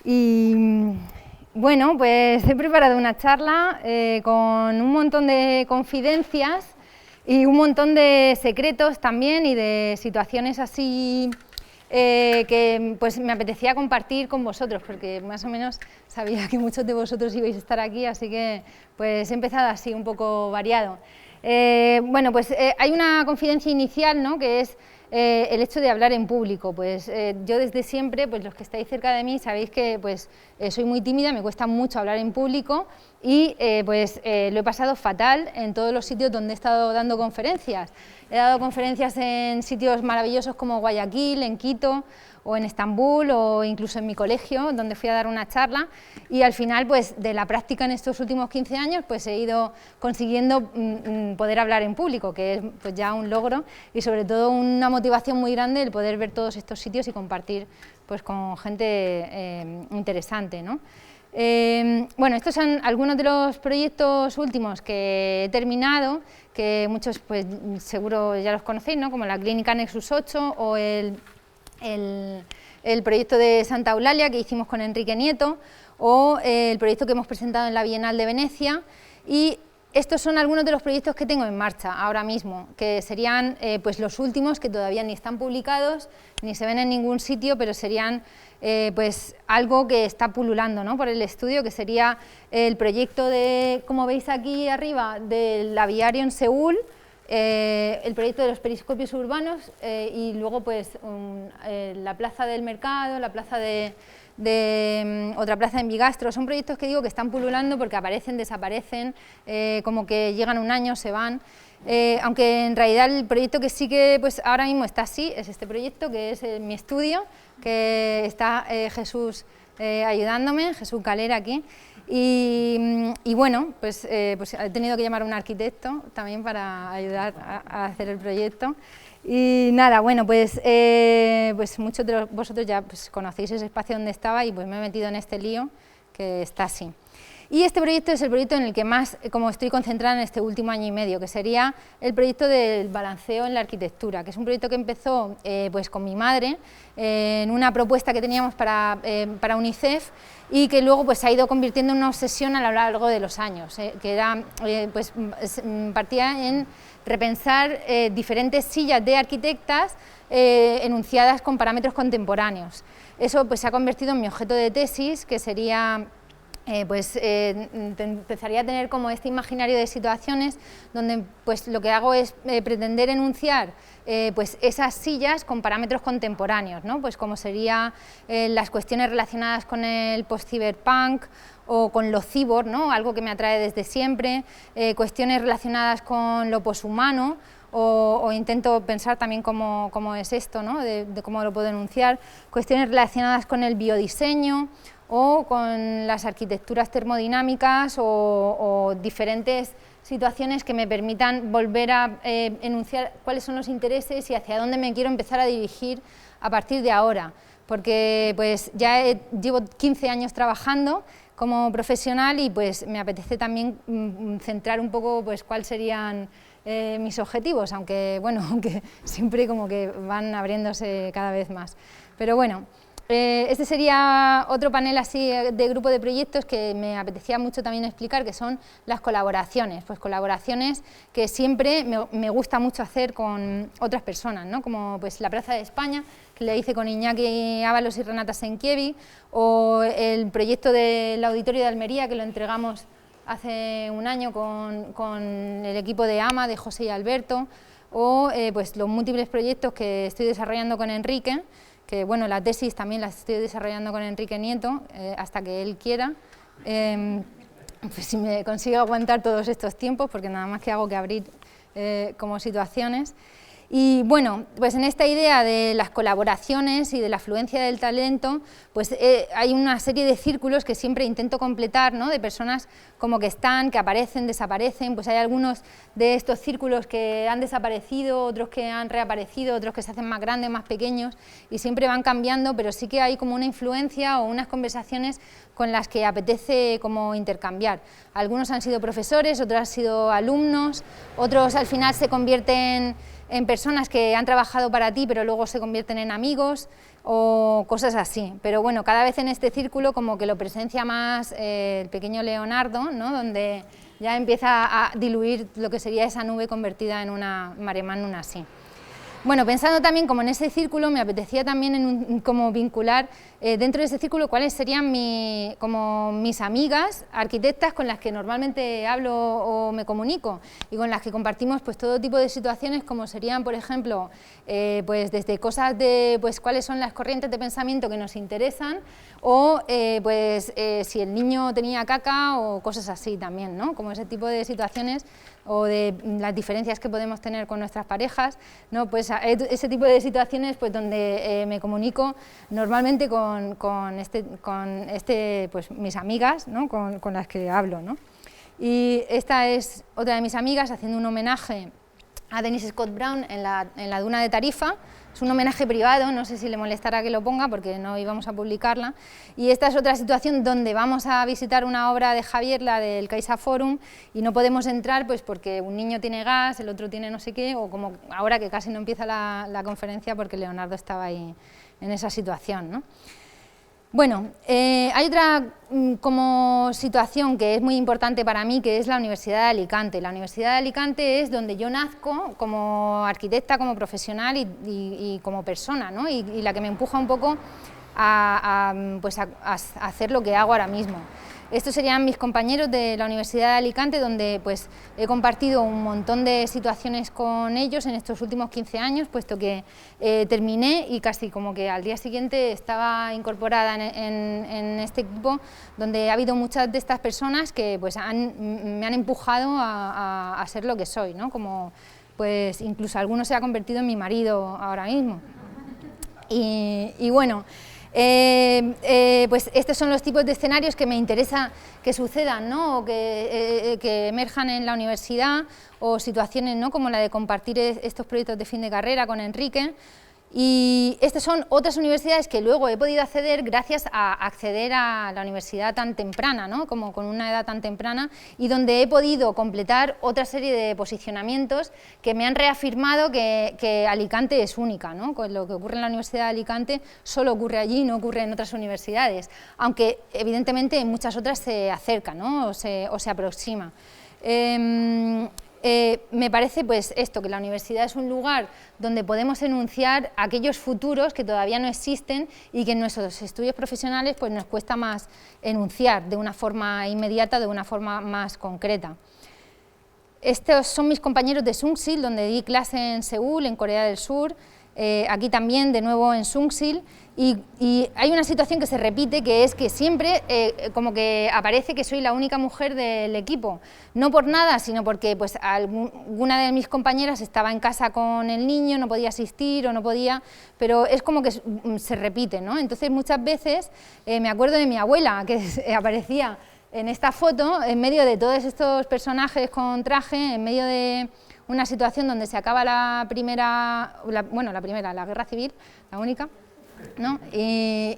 Y bueno, pues he preparado una charla con un montón de confidencias y un montón de secretos también y de situaciones así que pues me apetecía compartir con vosotros, porque más o menos sabía que muchos de vosotros ibais a estar aquí, así que pues he empezado así un poco variado. Bueno, pues hay una confidencia inicial, ¿no?, que es el hecho de hablar en público. Pues yo desde siempre, pues los que estáis cerca de mí sabéis que pues soy muy tímida, me cuesta mucho hablar en público y lo he pasado fatal en todos los sitios donde he estado dando conferencias. He dado conferencias en sitios maravillosos como Guayaquil, en Quito, o en Estambul, o incluso en mi colegio, donde fui a dar una charla, y al final, pues, de la práctica en estos últimos 15 años, pues he ido consiguiendo poder hablar en público, que es pues ya un logro, y sobre todo una motivación muy grande el poder ver todos estos sitios y compartir pues con gente interesante, ¿no? Bueno, estos son algunos de los proyectos últimos que he terminado, que muchos pues seguro ya los conocéis, ¿no?, como la Clínica Nexus 8 o el proyecto de Santa Eulalia que hicimos con Enrique Nieto, o el proyecto que hemos presentado en la Bienal de Venecia. Y estos son algunos de los proyectos que tengo en marcha ahora mismo, que serían pues los últimos, que todavía ni están publicados ni se ven en ningún sitio, pero serían pues algo que está pululando, ¿no?, por el estudio, que sería el proyecto de, como veis aquí arriba, del aviario en Seúl, el proyecto de los periscopios urbanos y luego pues la plaza del mercado, la plaza otra plaza en Bigastro. Son proyectos que digo que están pululando porque aparecen, desaparecen, como que llegan un año, se van, aunque en realidad el proyecto que sí que pues ahora mismo está así es este proyecto, que es mi estudio, que está Jesús ayudándome, Jesús Calera aquí. Y bueno, pues he tenido que llamar a un arquitecto también para ayudar a hacer el proyecto. Y nada, bueno, pues muchos de vosotros ya pues conocéis ese espacio donde estaba y pues me he metido en este lío que está así. Y este proyecto es el proyecto en el que más como estoy concentrada en este último año y medio, que sería el proyecto del balanceo en la arquitectura, que es un proyecto que empezó pues con mi madre en una propuesta que teníamos para UNICEF y que luego pues se ha ido convirtiendo en una obsesión a lo largo de los años, que era, partía en repensar diferentes sillas de arquitectas enunciadas con parámetros contemporáneos. Eso pues se ha convertido en mi objeto de tesis, que sería empezaría a tener como este imaginario de situaciones donde pues lo que hago es pretender enunciar pues esas sillas con parámetros contemporáneos, ¿no?, pues como serían las cuestiones relacionadas con el post-cyberpunk o con lo cyborg, ¿no?, algo que me atrae desde siempre, cuestiones relacionadas con lo poshumano, o intento pensar también cómo es esto, ¿no?, de cómo lo puedo enunciar, cuestiones relacionadas con el biodiseño o con las arquitecturas termodinámicas o diferentes situaciones que me permitan volver a enunciar cuáles son los intereses y hacia dónde me quiero empezar a dirigir a partir de ahora, porque pues ya llevo 15 años trabajando como profesional y pues me apetece también centrar un poco pues cuáles serían mis objetivos, aunque bueno, aunque siempre como que van abriéndose cada vez más, pero bueno. Este sería otro panel así de grupo de proyectos que me apetecía mucho también explicar, que son las colaboraciones, pues colaboraciones que siempre me gusta mucho hacer con otras personas, ¿no?, como pues la Plaza de España, que la hice con Iñaki Ábalos y Renata Senkiewicz, o el proyecto del Auditorio de Almería, que lo entregamos hace un año con el equipo de AMA, de José y Alberto, o pues los múltiples proyectos que estoy desarrollando con Enrique, que bueno, la tesis también la estoy desarrollando con Enrique Nieto, hasta que él quiera, pues si me consigo aguantar todos estos tiempos, porque nada más que hago que abrir como situaciones. Y bueno, pues en esta idea de las colaboraciones y de la afluencia del talento, pues hay una serie de círculos que siempre intento completar, ¿no?, de personas como que están, que aparecen, desaparecen. Pues hay algunos de estos círculos que han desaparecido, otros que han reaparecido, otros que se hacen más grandes, más pequeños, y siempre van cambiando, pero sí que hay como una influencia o unas conversaciones con las que apetece como intercambiar. Algunos han sido profesores, otros han sido alumnos, otros al final se convierten en personas que han trabajado para ti pero luego se convierten en amigos o cosas así. Pero bueno, cada vez en este círculo como que lo presencia más el pequeño Leonardo, ¿no? Donde ya empieza a diluir lo que sería esa nube convertida en una mare magnum así. Bueno, pensando también como en ese círculo, me apetecía también como vincular dentro de ese círculo cuáles serían como mis amigas arquitectas con las que normalmente hablo o me comunico y con las que compartimos pues todo tipo de situaciones, como serían, por ejemplo, pues desde cosas de pues cuáles son las corrientes de pensamiento que nos interesan o si el niño tenía caca o cosas así también, ¿no? Como ese tipo de situaciones o de las diferencias que podemos tener con nuestras parejas, ¿no? Pues ese tipo de situaciones pues donde me comunico normalmente con pues, mis amigas, ¿no? con las que hablo, ¿no? Y esta es otra de mis amigas haciendo un homenaje a Denise Scott Brown en la duna de Tarifa. Es un homenaje privado, no sé si le molestará que lo ponga porque no íbamos a publicarla. Y esta es otra situación donde vamos a visitar una obra de Javier, la del Caixa Forum, y no podemos entrar pues porque un niño tiene gas, el otro tiene no sé qué, o como ahora que casi no empieza la conferencia porque Leonardo estaba ahí en esa situación, ¿no? Bueno, hay otra como situación que es muy importante para mí, que es la Universidad de Alicante. La Universidad de Alicante es donde yo nazco como arquitecta, como profesional y como persona, ¿no? y la que me empuja un poco a hacer lo que hago ahora mismo. Estos serían mis compañeros de la Universidad de Alicante, donde pues, he compartido un montón de situaciones con ellos en estos últimos 15 años, puesto que terminé y casi como que al día siguiente estaba incorporada en este equipo, donde ha habido muchas de estas personas que pues, me han empujado a ser lo que soy, ¿no? Como, pues, incluso alguno se ha convertido en mi marido ahora mismo. Y bueno, pues estos son los tipos de escenarios que me interesa que sucedan, ¿no? O que emerjan en la universidad, o situaciones, ¿no? Como la de compartir estos proyectos de fin de carrera con Enrique. Y estas son otras universidades que luego he podido acceder gracias a acceder a la universidad tan temprana, ¿no? Como con una edad tan temprana, y donde he podido completar otra serie de posicionamientos que me han reafirmado que Alicante es única, ¿no? Con lo que ocurre en la Universidad de Alicante solo ocurre allí, no ocurre en otras universidades, aunque evidentemente en muchas otras se acerca, ¿no? o se aproxima. Me parece pues esto, que la universidad es un lugar donde podemos enunciar aquellos futuros que todavía no existen y que en nuestros estudios profesionales pues nos cuesta más enunciar de una forma inmediata, de una forma más concreta. Estos son mis compañeros de Sungsil, donde di clase en Seúl, en Corea del Sur, aquí también de nuevo en Sungsil, y hay una situación que se repite, que es que siempre como que aparece que soy la única mujer del equipo, no por nada, sino porque pues alguna de mis compañeras estaba en casa con el niño, no podía asistir o no podía, pero es como que se repite, ¿no? Entonces muchas veces me acuerdo de mi abuela, que aparecía en esta foto, en medio de todos estos personajes con traje, en medio de una situación donde se acaba la guerra civil, la única, ¿no? Y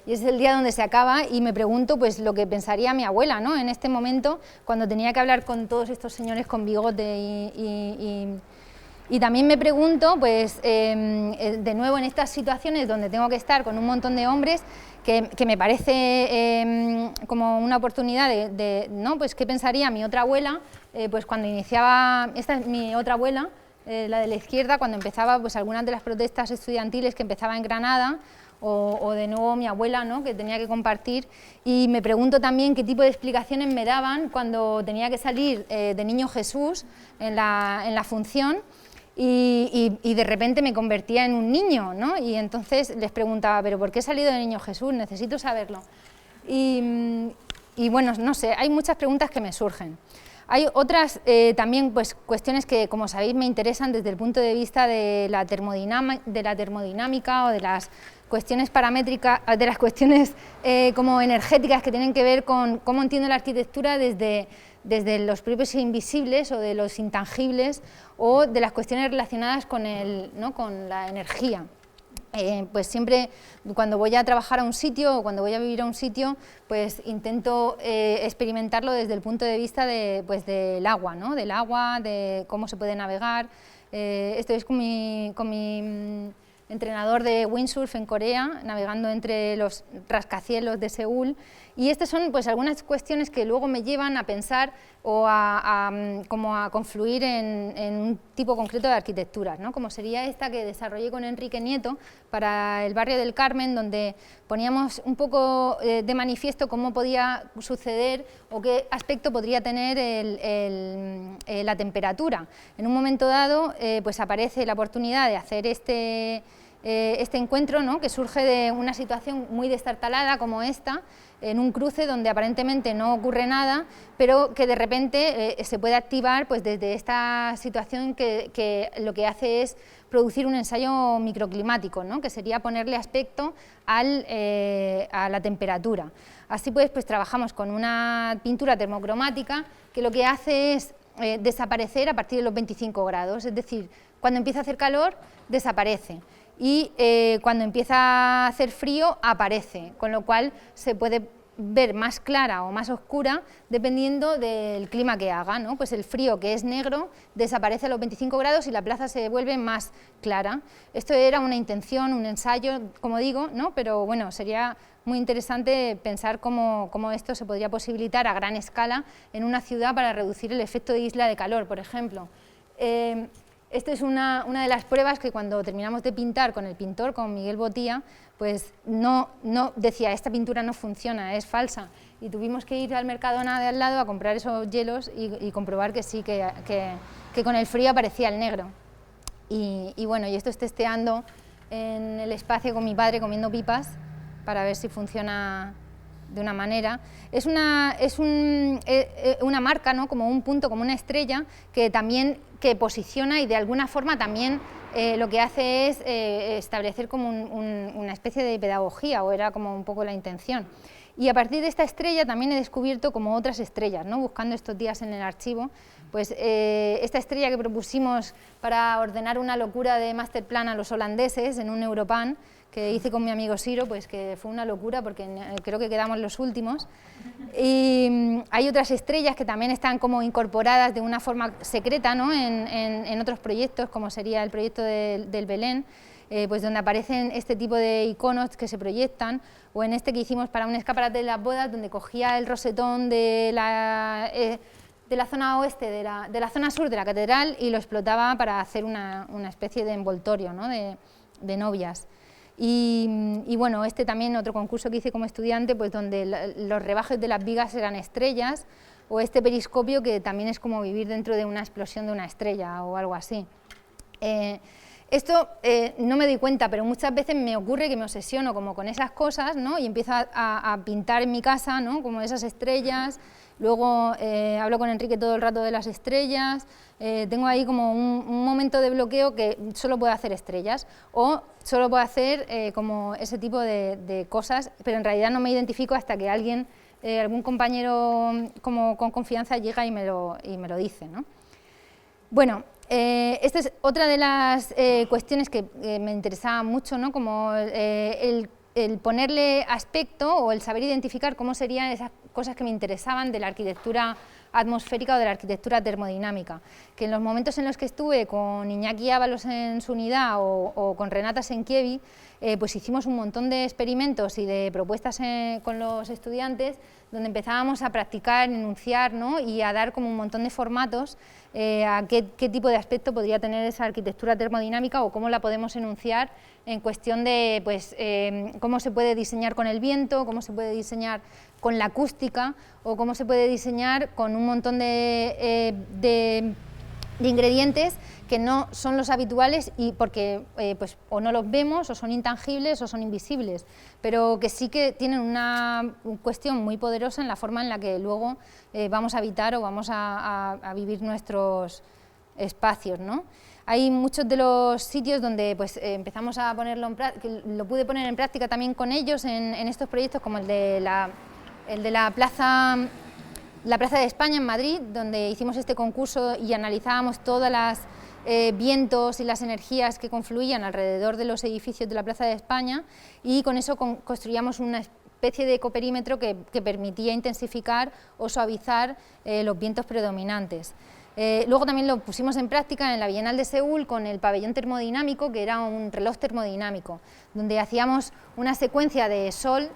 es el día donde se acaba, y me pregunto pues lo que pensaría mi abuela, ¿no? En este momento, cuando tenía que hablar con todos estos señores con bigote y también me pregunto, pues, de nuevo en estas situaciones donde tengo que estar con un montón de hombres, que me parece como una oportunidad ¿no? Pues, ¿qué pensaría mi otra abuela? Pues cuando iniciaba, esta es mi otra abuela, la de la izquierda, cuando empezaba pues, algunas de las protestas estudiantiles que empezaba en Granada, o de nuevo mi abuela, ¿no? Que tenía que compartir, y me pregunto también qué tipo de explicaciones me daban cuando tenía que salir de Niño Jesús en la función, y de repente me convertía en un niño, ¿no? Y entonces les preguntaba, ¿pero por qué he salido de Niño Jesús? Necesito saberlo. Y bueno, no sé, hay muchas preguntas que me surgen. Hay otras también pues, cuestiones que, como sabéis, me interesan desde el punto de vista de la termodinámica o de las cuestiones paramétricas, de las cuestiones como energéticas que tienen que ver con cómo entiendo la arquitectura desde los propios invisibles o de los intangibles, o de las cuestiones relacionadas con la energía. Pues siempre cuando voy a trabajar a un sitio o cuando voy a vivir a un sitio, pues intento experimentarlo desde el punto de vista del agua, ¿no? Del agua, de cómo se puede navegar, Esto es con mi entrenador de windsurf en Corea, navegando entre los rascacielos de Seúl, y estas son pues algunas cuestiones que luego me llevan a pensar o como a confluir en un tipo concreto de arquitecturas, ¿no? Como sería esta que desarrollé con Enrique Nieto para el barrio del Carmen, donde poníamos un poco de manifiesto cómo podía suceder o qué aspecto podría tener la temperatura. En un momento dado pues aparece la oportunidad de hacer este encuentro, ¿no?, que surge de una situación muy destartalada como esta, en un cruce donde aparentemente no ocurre nada, pero que de repente se puede activar pues desde esta situación que lo que hace es producir un ensayo microclimático, ¿no?, que sería ponerle aspecto a la temperatura. Así pues trabajamos con una pintura termocromática que lo que hace es desaparecer a partir de los 25 grados, es decir, cuando empieza a hacer calor desaparece, y cuando empieza a hacer frío aparece, con lo cual se puede ver más clara o más oscura dependiendo del clima que haga, ¿no? Pues el frío, que es negro, desaparece a los 25 grados y la plaza se vuelve más clara. Esto era una intención, un ensayo, como digo, ¿no?, pero bueno, sería muy interesante pensar cómo esto se podría posibilitar a gran escala en una ciudad para reducir el efecto de isla de calor, por ejemplo. Esta es una de las pruebas que cuando terminamos de pintar con el pintor, con Miguel Botía, pues no decía, esta pintura no funciona, es falsa, y tuvimos que ir al Mercadona de al lado a comprar esos hielos y comprobar que sí, que con el frío aparecía el negro. Y bueno, y esto es testeando en el espacio con mi padre comiendo pipas para ver si funciona de una manera. Es una marca, ¿no?, como un punto, como una estrella, que también posiciona y de alguna forma también lo que hace es establecer como una especie de pedagogía, o era como un poco la intención. Y a partir de esta estrella también he descubierto como otras estrellas, ¿no?, buscando estos días en el archivo, pues esta estrella que propusimos para ordenar una locura de masterplan a los holandeses en un Europan, que hice con mi amigo Siro, pues que fue una locura porque creo que quedamos los últimos. Y hay otras estrellas que también están como incorporadas de una forma secreta, ¿no?, en otros proyectos, como sería el proyecto del Belén, pues donde aparecen este tipo de iconos que se proyectan, o en este que hicimos para un escaparate de las bodas, donde cogía el rosetón de la zona oeste, de la zona sur de la catedral, y lo explotaba para hacer una especie de envoltorio, ¿no?, de novias. Y bueno, este también otro concurso que hice como estudiante, pues donde los rebajes de las vigas eran estrellas, o este periscopio que también es como vivir dentro de una explosión de una estrella o algo así. Esto no me doy cuenta, pero muchas veces me ocurre que me obsesiono como con esas cosas, ¿no?, y empiezo a pintar en mi casa, ¿no?, como esas estrellas. Luego hablo con Enrique todo el rato de las estrellas. Tengo ahí como un momento de bloqueo que solo puedo hacer estrellas, o solo puedo hacer como ese tipo de cosas, pero en realidad no me identifico hasta que alguien, algún compañero como con confianza llega y me lo dice, ¿no? Bueno, esta es otra de las cuestiones que me interesaba mucho, ¿no?, como el ponerle aspecto o el saber identificar cómo serían esas cosas que me interesaban de la arquitectura atmosférica o de la arquitectura termodinámica, que en los momentos en los que estuve con Iñaki Ábalos en su unidad o con Renata Senkievi, pues hicimos un montón de experimentos y de propuestas con los estudiantes, donde empezábamos a practicar, enunciar, ¿no?, y a dar como un montón de formatos a qué tipo de aspecto podría tener esa arquitectura termodinámica, o cómo la podemos enunciar en cuestión de pues, cómo se puede diseñar con el viento, cómo se puede diseñar con la acústica, o cómo se puede diseñar con un montón de ingredientes que no son los habituales, y porque pues, o no los vemos, o son intangibles, o son invisibles, pero que sí que tienen una cuestión muy poderosa en la forma en la que luego vamos a habitar o vamos a vivir nuestros espacios, ¿no? Hay muchos de los sitios donde pues, empezamos a ponerlo en práctica, lo pude poner en práctica también con ellos en estos proyectos, como el de la Plaza de España en Madrid, donde hicimos este concurso y analizábamos todas las vientos y las energías que confluían alrededor de los edificios de la Plaza de España, y con eso construíamos una especie de ecoperímetro que permitía intensificar o suavizar los vientos predominantes. Luego también lo pusimos en práctica en la Bienal de Seúl con el pabellón termodinámico, que era un reloj termodinámico, donde hacíamos una secuencia de sol,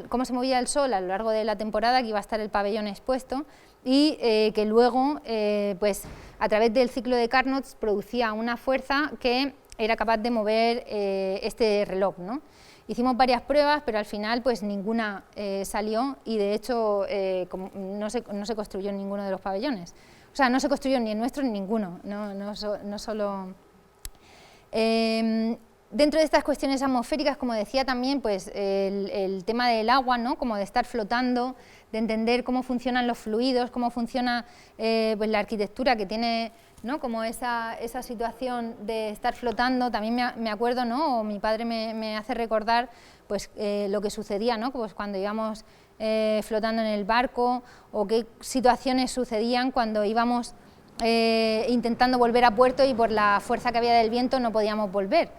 cómo se movía el sol a lo largo de la temporada que iba a estar el pabellón expuesto, y que luego, pues, a través del ciclo de Carnot producía una fuerza que era capaz de mover este reloj, ¿no? Hicimos varias pruebas, pero al final pues ninguna salió, y de hecho no se construyó en ninguno de los pabellones. O sea, no se construyó ni el nuestro ni ninguno, no solo... Dentro de estas cuestiones atmosféricas, como decía también, pues el tema del agua, ¿no? Como de estar flotando, de entender cómo funcionan los fluidos, cómo funciona pues la arquitectura que tiene, ¿no? Como esa situación de estar flotando. También me acuerdo, ¿no? O mi padre me hace recordar pues lo que sucedía, ¿no? Pues cuando íbamos flotando en el barco, o qué situaciones sucedían cuando íbamos intentando volver a puerto y por la fuerza que había del viento no podíamos volver.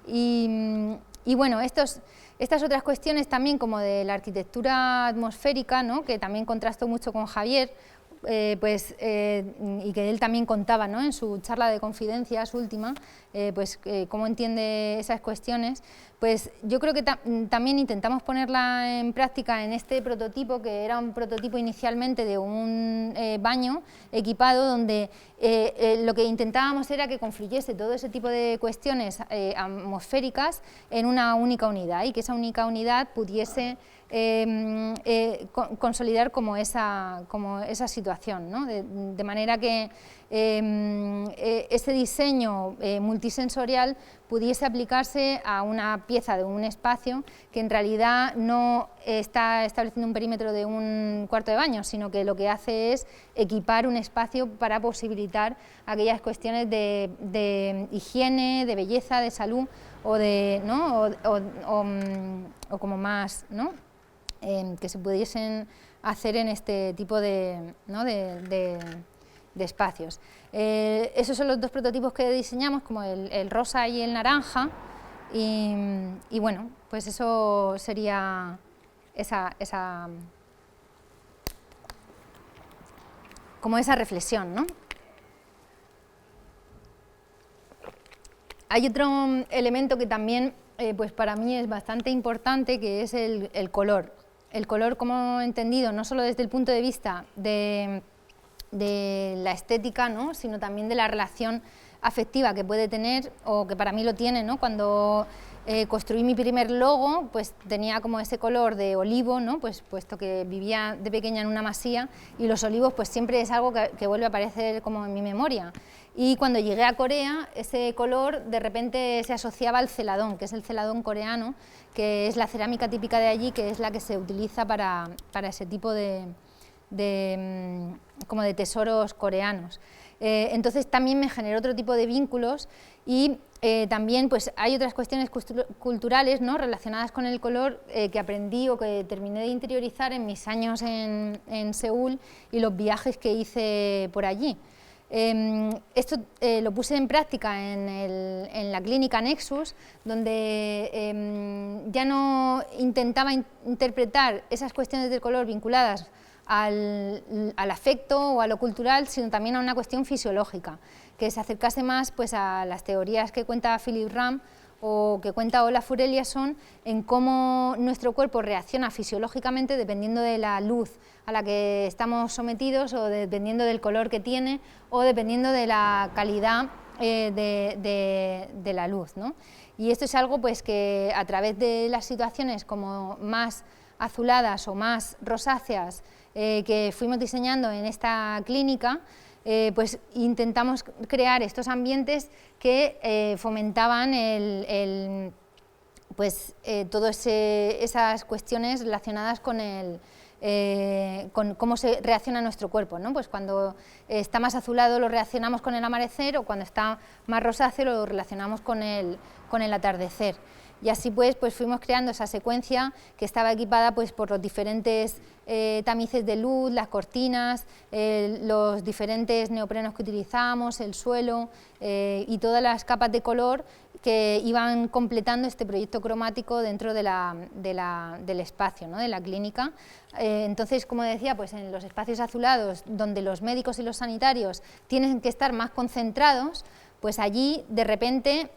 Y bueno, estas otras cuestiones también, como de la arquitectura atmosférica, ¿no? Que también contrastó mucho con Javier, y que él también contaba, ¿no? En su charla de confidencias última, cómo entiende esas cuestiones. Pues yo creo que también intentamos ponerla en práctica en este prototipo, que era un prototipo inicialmente de un baño equipado, donde lo que intentábamos era que confluyese todo ese tipo de cuestiones atmosféricas en una única unidad, y que esa única unidad pudiese consolidar como esa situación, ¿no? De manera que ese diseño multisensorial pudiese aplicarse a una pieza de un espacio que en realidad no está estableciendo un perímetro de un cuarto de baño, sino que lo que hace es equipar un espacio para posibilitar aquellas cuestiones de higiene, de belleza, de salud, ¿no? o como más, ¿no? Que se pudiesen hacer en este tipo de, ¿no? de espacios. Esos son los dos prototipos que diseñamos, como el rosa y el naranja, y bueno, pues eso sería como esa reflexión, ¿no? Hay otro elemento que también pues para mí es bastante importante, que es el color. El color, como he entendido, no solo desde el punto de vista de la estética, ¿no? Sino también de la relación afectiva que puede tener, o que para mí lo tiene, ¿no? Cuando construí mi primer logo, pues tenía como ese color de olivo, ¿no? Pues puesto que vivía de pequeña en una masía, y los olivos pues siempre es algo que vuelve a aparecer como en mi memoria. Y cuando llegué a Corea, ese color de repente se asociaba al celadón, que es el celadón coreano, que es la cerámica típica de allí, que es la que se utiliza para ese tipo como de tesoros coreanos. Entonces también me generó otro tipo de vínculos, y también pues hay otras cuestiones culturales, ¿no? Relacionadas con el color, que aprendí o que terminé de interiorizar en mis años en Seúl y los viajes que hice por allí. Esto lo puse en práctica en la clínica Nexus, donde ya no intentaba interpretar esas cuestiones del color vinculadas al afecto o a lo cultural, sino también a una cuestión fisiológica, que se acercase más pues a las teorías que cuenta Philip Ram o que cuenta Olaf Eliasson, en cómo nuestro cuerpo reacciona fisiológicamente dependiendo de la luz a la que estamos sometidos, o dependiendo del color que tiene, o dependiendo de la calidad de la luz, ¿no? Y esto es algo pues que a través de las situaciones como más azuladas o más rosáceas que fuimos diseñando en esta clínica, pues intentamos crear estos ambientes que fomentaban todas esas cuestiones relacionadas con cómo se reacciona nuestro cuerpo, ¿no? Pues cuando está más azulado lo relacionamos con el amanecer, o cuando está más rosáceo lo relacionamos con el atardecer. y así pues fuimos creando esa secuencia que estaba equipada pues por los diferentes tamices de luz, las cortinas, los diferentes neoprenos que utilizamos, el suelo y todas las capas de color que iban completando este proyecto cromático dentro del espacio, ¿no?, de la clínica. Entonces, como decía, pues en los espacios azulados, donde los médicos y los sanitarios tienen que estar más concentrados, pues allí de repente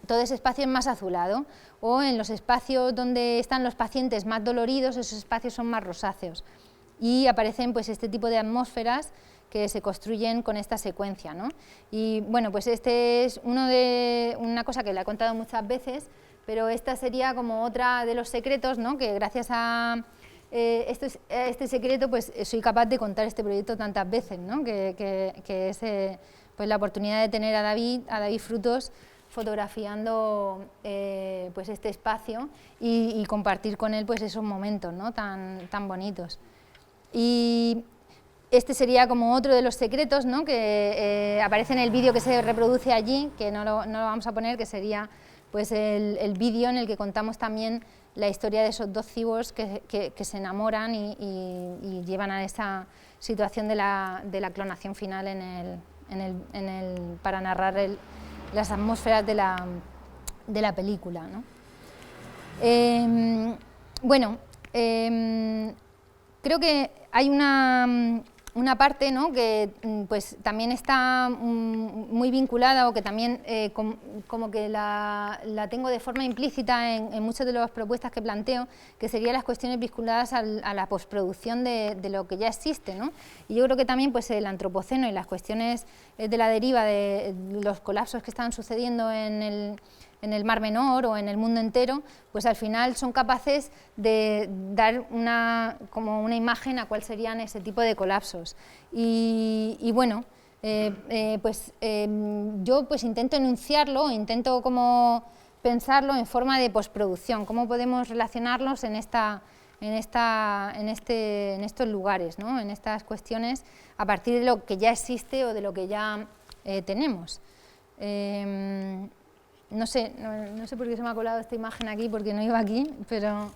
todo ese espacio es más azulado, o en los espacios donde están los pacientes más doloridos, esos espacios son más rosáceos, y aparecen pues este tipo de atmósferas que se construyen con esta secuencia, ¿no? Y bueno, pues este es una cosa que le he contado muchas veces, pero esta sería como otra de los secretos, ¿no?, que gracias a este secreto pues soy capaz de contar este proyecto tantas veces, ¿no?, que es pues la oportunidad de tener a David Frutos fotografiando pues este espacio y compartir con él pues esos momentos, ¿no?, tan bonitos. Y este sería como otro de los secretos, ¿no?, que aparece en el vídeo que se reproduce allí, que no lo vamos a poner, que sería pues el vídeo en el que contamos también la historia de esos dos cyborgs que se enamoran y llevan a esa situación de la clonación final para narrar las atmósferas de la película, ¿no? Bueno, creo que hay una parte, ¿no?, que pues también está muy vinculada, o que también como que la tengo de forma implícita en muchas de las propuestas que planteo, que serían las cuestiones vinculadas a la postproducción de lo que ya existe, ¿no? Y yo creo que también pues el antropoceno y las cuestiones de la deriva de los colapsos que están sucediendo en el Mar Menor o en el mundo entero, pues al final son capaces de dar como una imagen a cuál serían ese tipo de colapsos. Y bueno, yo pues intento enunciarlo, intento como pensarlo en forma de postproducción, cómo podemos relacionarlos en estos lugares, ¿no?, en estas cuestiones, a partir de lo que ya existe o de lo que ya tenemos. No sé por qué se me ha colado esta imagen aquí, porque no iba aquí, pero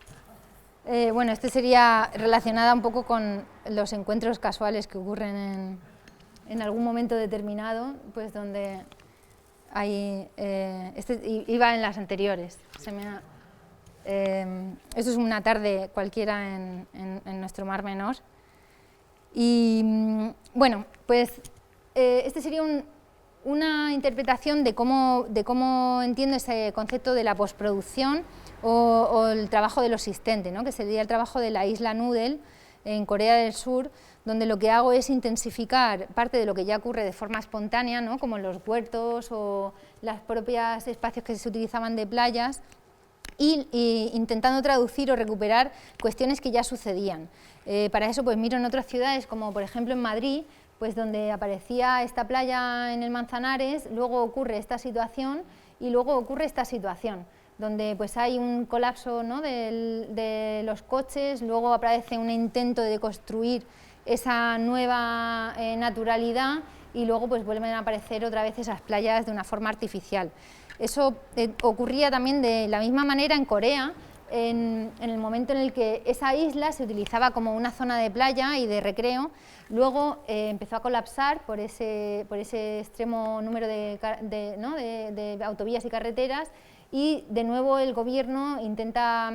bueno, este sería relacionada un poco con los encuentros casuales que ocurren en algún momento determinado, pues donde hay, iba en las anteriores. Esto es una tarde cualquiera en nuestro Mar Menor. Y bueno, pues este sería una interpretación de cómo entiendo ese concepto de la postproducción o el trabajo del asistente, ¿no?, que sería el trabajo de la isla Noodle en Corea del Sur, donde lo que hago es intensificar parte de lo que ya ocurre de forma espontánea, ¿no?, como en los huertos o los propios espacios que se utilizaban de playas, y intentando traducir o recuperar cuestiones que ya sucedían. Para eso pues miro en otras ciudades, como por ejemplo en Madrid, pues donde aparecía esta playa en el Manzanares, luego ocurre esta situación y luego ocurre esta situación, donde pues hay un colapso, ¿no?, de los coches, luego aparece un intento de construir esa nueva naturalidad y luego pues vuelven a aparecer otra vez esas playas de una forma artificial. Eso ocurría también de la misma manera en Corea, en el momento en el que esa isla se utilizaba como una zona de playa y de recreo, luego empezó a colapsar por ese extremo número de autovías y carreteras, y de nuevo el gobierno intenta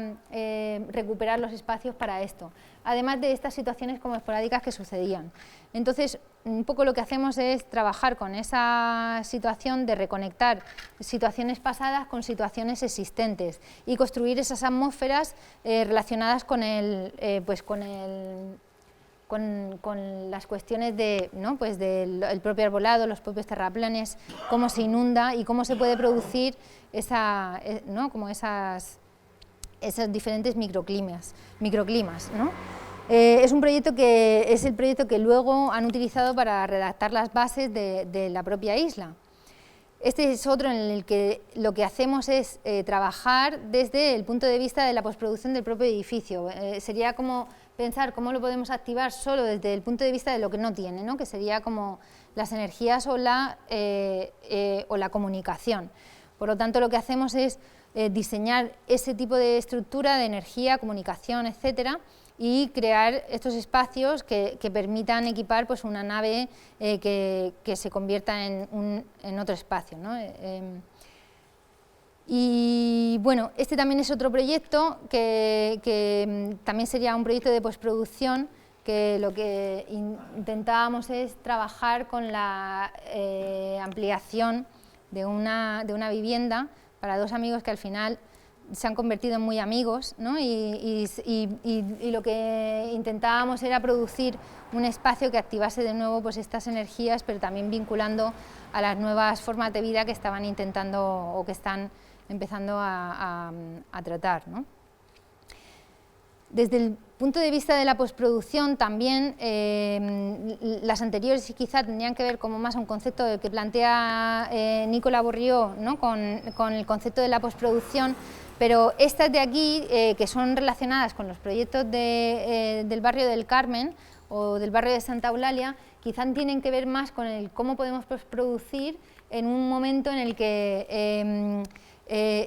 recuperar los espacios para esto, además de estas situaciones como esporádicas que sucedían. Entonces, un poco lo que hacemos es trabajar con esa situación de reconectar situaciones pasadas con situaciones existentes y construir esas atmósferas relacionadas con las cuestiones del propio arbolado, los propios terraplenes, cómo se inunda y cómo se puede producir como esos diferentes microclimas, ¿no? Es un proyecto que es el proyecto que luego han utilizado para redactar las bases de la propia isla. Este es otro en el que lo que hacemos es trabajar desde el punto de vista de la postproducción del propio edificio. Sería como pensar cómo lo podemos activar solo desde el punto de vista de lo que no tiene, ¿no?, que sería como las energías o la comunicación. Por lo tanto, lo que hacemos es diseñar ese tipo de estructura de energía, comunicación, etcétera, y crear estos espacios que permitan equipar pues, una nave que se convierta en otro espacio, ¿no? Y bueno, este también es otro proyecto que también sería un proyecto de postproducción, que lo que intentábamos es trabajar con la ampliación de una vivienda para dos amigos que al final se han convertido en muy amigos, ¿no? y lo que intentábamos era producir un espacio que activase de nuevo pues, estas energías, pero también vinculando a las nuevas formas de vida que estaban intentando o que están empezando a tratar, ¿no? Desde el punto de vista de la postproducción también, las anteriores quizá tendrían que ver como más a un concepto que plantea Nicolas Bourriaud, ¿no? con el concepto de la postproducción, pero estas de aquí, que son relacionadas con los proyectos del barrio del Carmen o del barrio de Santa Eulalia, quizá tienen que ver más con el cómo podemos postproducir en un momento en el que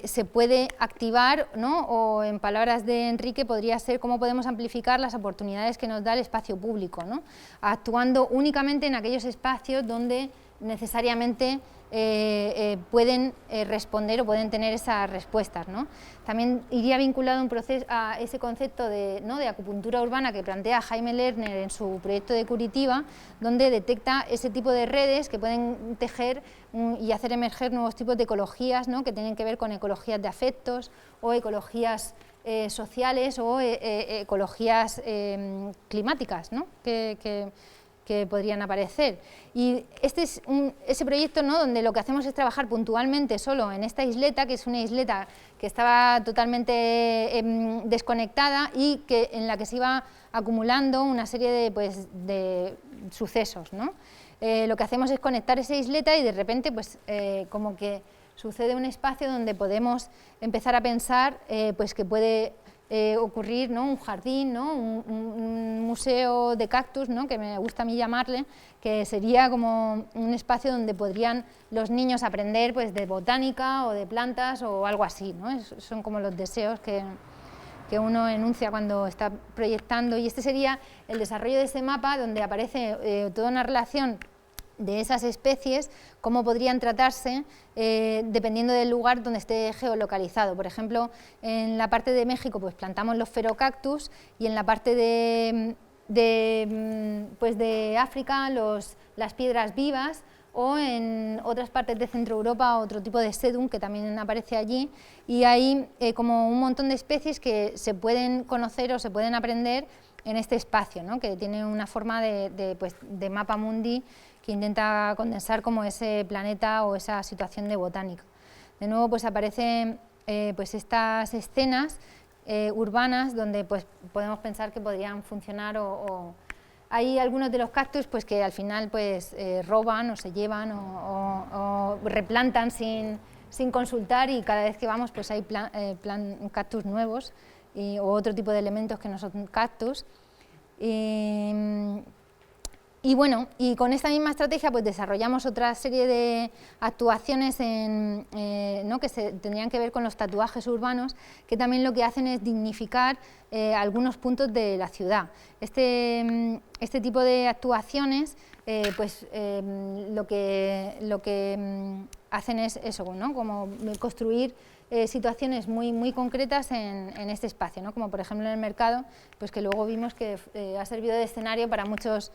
se puede activar, ¿no? O en palabras de Enrique podría ser cómo podemos amplificar las oportunidades que nos da el espacio público, ¿no? Actuando únicamente en aquellos espacios donde necesariamente pueden responder o pueden tener esas respuestas, ¿no? También iría vinculado un proceso a ese concepto ¿no? de acupuntura urbana que plantea Jaime Lerner en su proyecto de Curitiba, donde detecta ese tipo de redes que pueden tejer y hacer emerger nuevos tipos de ecologías, ¿no? que tienen que ver con ecologías de afectos o ecologías sociales o ecologías climáticas, ¿no? que podrían aparecer. Y este es ese proyecto, ¿no? donde lo que hacemos es trabajar puntualmente solo en esta isleta, que es una isleta que estaba totalmente desconectada y en la que se iba acumulando una serie de sucesos, ¿no? Lo que hacemos es conectar esa isleta y de repente pues, como que sucede un espacio donde podemos empezar a pensar pues que puede ocurrir, ¿no? un jardín, ¿no? un museo de cactus, ¿no? que me gusta a mí llamarle, que sería como un espacio donde podrían los niños aprender pues, de botánica o de plantas o algo así, ¿no? Son como los deseos que uno enuncia cuando está proyectando, y este sería el desarrollo de ese mapa donde aparece toda una relación de esas especies, cómo podrían tratarse dependiendo del lugar donde esté geolocalizado. Por ejemplo, en la parte de México pues plantamos los ferocactus y en la parte de África las piedras vivas, o en otras partes de Centro Europa otro tipo de sedum que también aparece allí, y hay como un montón de especies que se pueden conocer o se pueden aprender en este espacio, ¿no? que tiene una forma de mapa mundi que intenta condensar como ese planeta o esa situación de botánica. De nuevo pues aparecen pues estas escenas urbanas donde pues podemos pensar que podrían funcionar hay algunos de los cactus pues, que al final pues, roban o se llevan o replantan sin consultar, y cada vez que vamos pues, hay cactus nuevos o otro tipo de elementos que no son cactus. Y bueno, y con esta misma estrategia pues desarrollamos otra serie de actuaciones ¿no? que tendrían que ver con los tatuajes urbanos, que también lo que hacen es dignificar algunos puntos de la ciudad. Este tipo de actuaciones pues, lo que hacen es eso, ¿no? como construir situaciones muy concretas en este espacio, ¿no? como por ejemplo en el mercado, pues que luego vimos que ha servido de escenario para muchos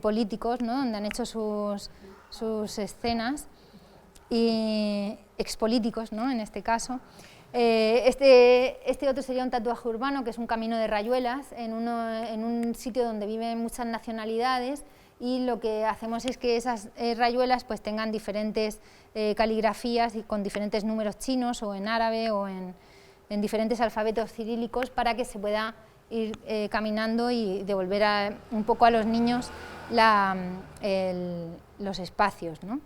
políticos, ¿no? donde han hecho sus escenas, y expolíticos, ¿no? en este caso. Este otro sería un tatuaje urbano, que es un camino de rayuelas en un sitio donde viven muchas nacionalidades, y lo que hacemos es que esas rayuelas pues, tengan diferentes caligrafías y con diferentes números chinos o en árabe o en diferentes alfabetos cirílicos, para que se pueda ir caminando y devolver un poco a los niños los espacios, ¿no?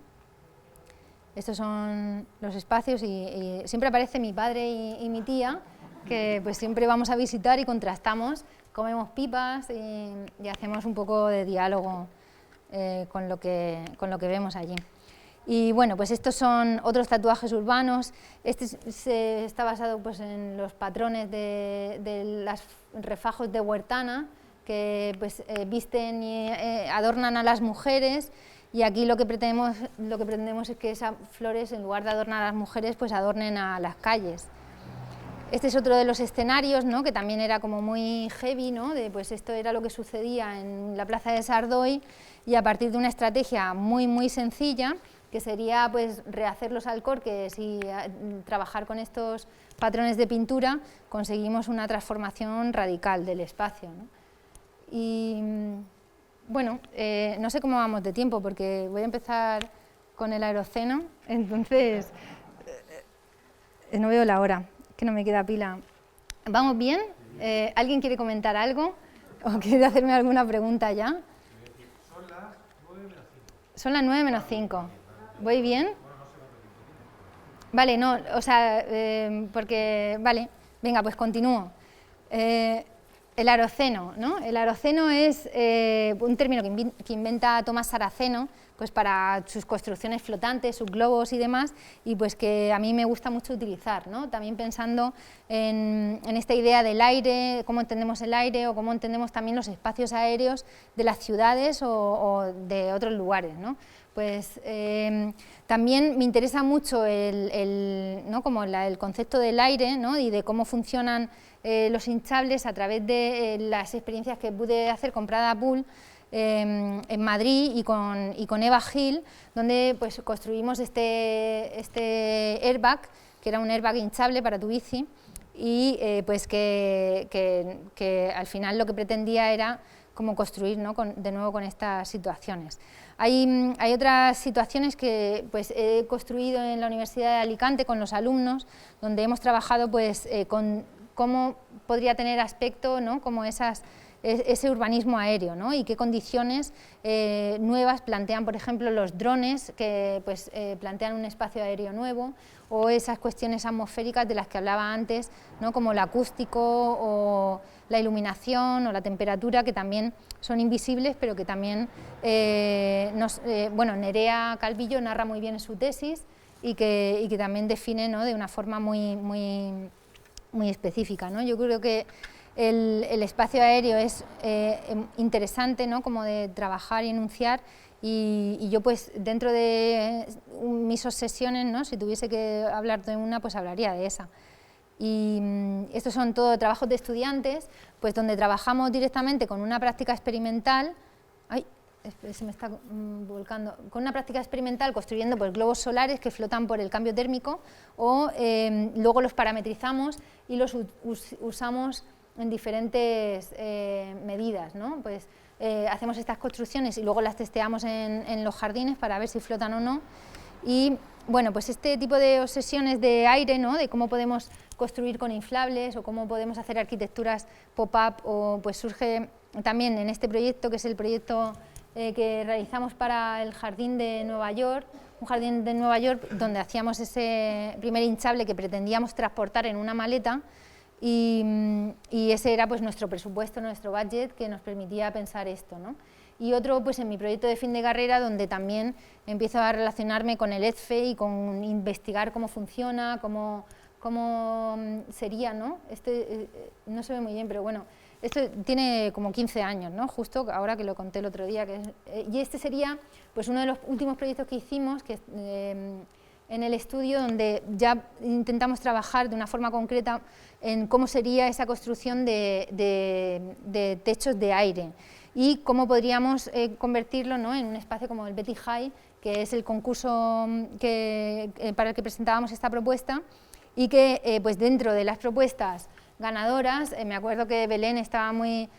Estos son los espacios y siempre aparece mi padre y mi tía, que pues siempre vamos a visitar y contrastamos, comemos pipas y hacemos un poco de diálogo con lo que vemos allí. Y bueno, pues estos son otros tatuajes urbanos. Este está basado pues, en los patrones de los refajos de Huertana, que pues, visten y adornan a las mujeres, y aquí lo que pretendemos es que esas flores, en lugar de adornar a las mujeres, pues adornen a las calles. Este es otro de los escenarios, ¿no?, que también era como muy heavy, ¿no?, pues esto era lo que sucedía en la plaza de Sardoy, y a partir de una estrategia muy sencilla, que sería pues rehacer los alcorques y trabajar con estos patrones de pintura, conseguimos una transformación radical del espacio, ¿no? Y bueno, no sé cómo vamos de tiempo, porque voy a empezar con el Aeroceno, entonces no veo la hora, que no me queda pila. ¿Vamos bien? ¿Alguien quiere comentar algo? ¿O quiere hacerme alguna pregunta ya? Son las 9 menos 5. ¿Voy bien? Vale, no, o sea, porque, vale, venga, pues continúo. El Aeroceno, ¿no? El Aeroceno es un término que inventa Tomás Saraceno, pues para sus construcciones flotantes, sus globos y demás, y pues que a mí me gusta mucho utilizar, ¿no? También pensando en esta idea del aire, cómo entendemos el aire o cómo entendemos también los espacios aéreos de las ciudades o de otros lugares, ¿no? Pues también me interesa mucho ¿no?, como el concepto del aire, ¿no?, y de cómo funcionan los hinchables a través de las experiencias que pude hacer con Prada Pool en Madrid y con Eva Gil, donde pues construimos este airbag, que era un airbag hinchable para tu bici, y pues que al final lo que pretendía era como construir, ¿no?, de nuevo con estas situaciones. Hay otras situaciones que pues, he construido en la Universidad de Alicante con los alumnos, donde hemos trabajado pues, con cómo podría tener aspecto, ¿no?, como ese urbanismo aéreo, ¿no?, y qué condiciones nuevas plantean, por ejemplo, los drones, que pues, plantean un espacio aéreo nuevo, o esas cuestiones atmosféricas de las que hablaba antes, ¿no?, como el acústico o la iluminación o la temperatura, que también son invisibles, pero que también, bueno, Nerea Calvillo narra muy bien en su tesis y que también define, ¿no?, de una forma muy específica, ¿no? Yo creo que el espacio aéreo es interesante, ¿no?, como de trabajar y enunciar, y yo pues dentro de mis obsesiones, ¿no?, si tuviese que hablar de una, pues hablaría de esa. Y estos son todos trabajos de estudiantes, pues donde trabajamos directamente con una práctica experimental. Ay, se me está volcando. Con una práctica experimental construyendo pues, globos solares que flotan por el cambio térmico, o luego los parametrizamos y los usamos en diferentes medidas, ¿no? Pues hacemos estas construcciones y luego las testeamos en los jardines para ver si flotan o no. Y bueno, pues este tipo de obsesiones de aire, ¿no?, de cómo podemos construir con inflables o cómo podemos hacer arquitecturas pop-up, o pues surge también en este proyecto, que es el proyecto que realizamos para el Jardín de Nueva York, un jardín de Nueva York donde hacíamos ese primer hinchable que pretendíamos transportar en una maleta, y ese era pues nuestro presupuesto, nuestro budget, que nos permitía pensar esto, ¿no? Y otro pues en mi proyecto de fin de carrera, donde también empiezo a relacionarme con el EDFE y con investigar cómo funciona, cómo sería, ¿no? No se ve muy bien, pero bueno, esto tiene como 15 años, ¿no?, justo ahora que lo conté el otro día, y este sería pues uno de los últimos proyectos que hicimos, que en el estudio, donde ya intentamos trabajar de una forma concreta en cómo sería esa construcción de techos de aire y cómo podríamos convertirlo, ¿no?, en un espacio como el Betty High, que es el concurso para el que presentábamos esta propuesta, y que pues dentro de las propuestas ganadoras, me acuerdo que Belén estaba muy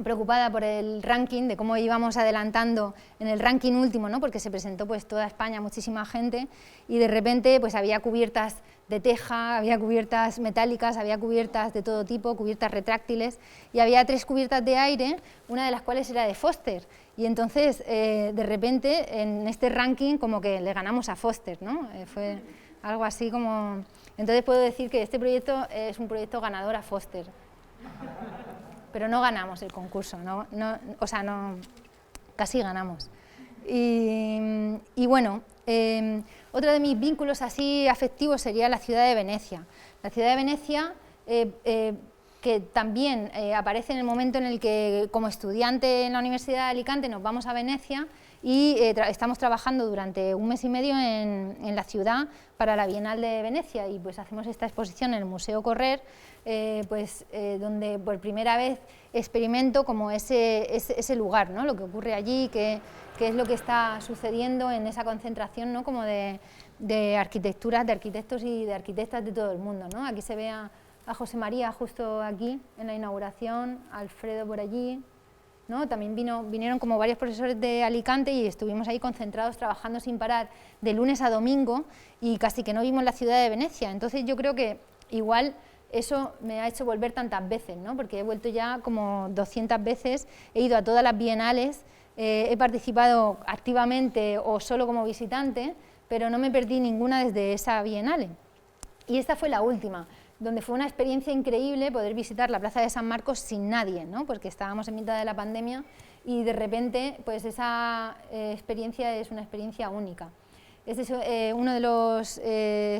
preocupada por el ranking, de cómo íbamos adelantando en el ranking último, ¿no?, porque se presentó pues toda España, muchísima gente, y de repente pues había cubiertas de teja, había cubiertas metálicas, había cubiertas de todo tipo, cubiertas retráctiles, y había 3 cubiertas de aire, una de las cuales era de Foster, y entonces de repente en este ranking como que le ganamos a Foster, ¿no? Fue algo así como... Entonces puedo decir que este proyecto es un proyecto ganador a Foster, pero no ganamos el concurso, o sea, no, casi ganamos. Y bueno, otro de mis vínculos así afectivos sería la ciudad de Venecia. La ciudad de Venecia, que también aparece en el momento en el que como estudiante en la Universidad de Alicante nos vamos a Venecia y estamos trabajando durante un mes y medio en la ciudad para la Bienal de Venecia, y pues hacemos esta exposición en el Museo Correr, donde por primera vez experimento como ese lugar, ¿no? Lo que ocurre allí, qué es lo que está sucediendo en esa concentración, ¿no? Como de arquitecturas, de arquitectos y de arquitectas de todo el mundo, ¿no? Aquí se ve a José María justo aquí en la inauguración, a Alfredo por allí, ¿no? También vinieron como varios profesores de Alicante y estuvimos ahí concentrados trabajando sin parar de lunes a domingo y casi que no vimos la ciudad de Venecia. Entonces yo creo que igual eso me ha hecho volver tantas veces, ¿no? Porque he vuelto ya como 200 veces, he ido a todas las bienales, he participado activamente o solo como visitante, pero no me perdí ninguna desde esa bienale. Y esta fue la última, donde fue una experiencia increíble poder visitar la Plaza de San Marcos sin nadie, ¿no? Porque estábamos en mitad de la pandemia y de repente pues esa experiencia es una experiencia única. Este es uno de los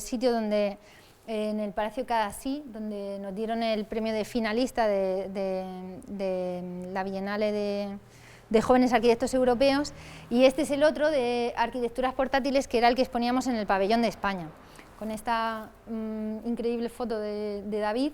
sitios donde, en el Palacio Cadasí, donde nos dieron el premio de finalista de la Bienale de Jóvenes Arquitectos Europeos, y este es el otro de arquitecturas portátiles, que era el que exponíamos en el Pabellón de España, con esta increíble foto de David,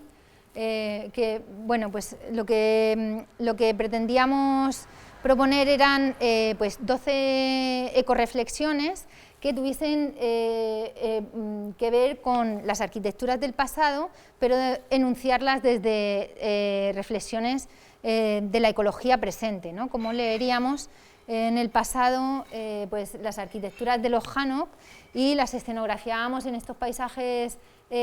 que bueno, pues lo que pretendíamos proponer eran pues 12 ecoreflexiones que tuviesen que ver con las arquitecturas del pasado, pero enunciarlas desde reflexiones de la ecología presente, ¿no? Como leeríamos en el pasado pues las arquitecturas de los Hanok y las escenografiábamos en estos paisajes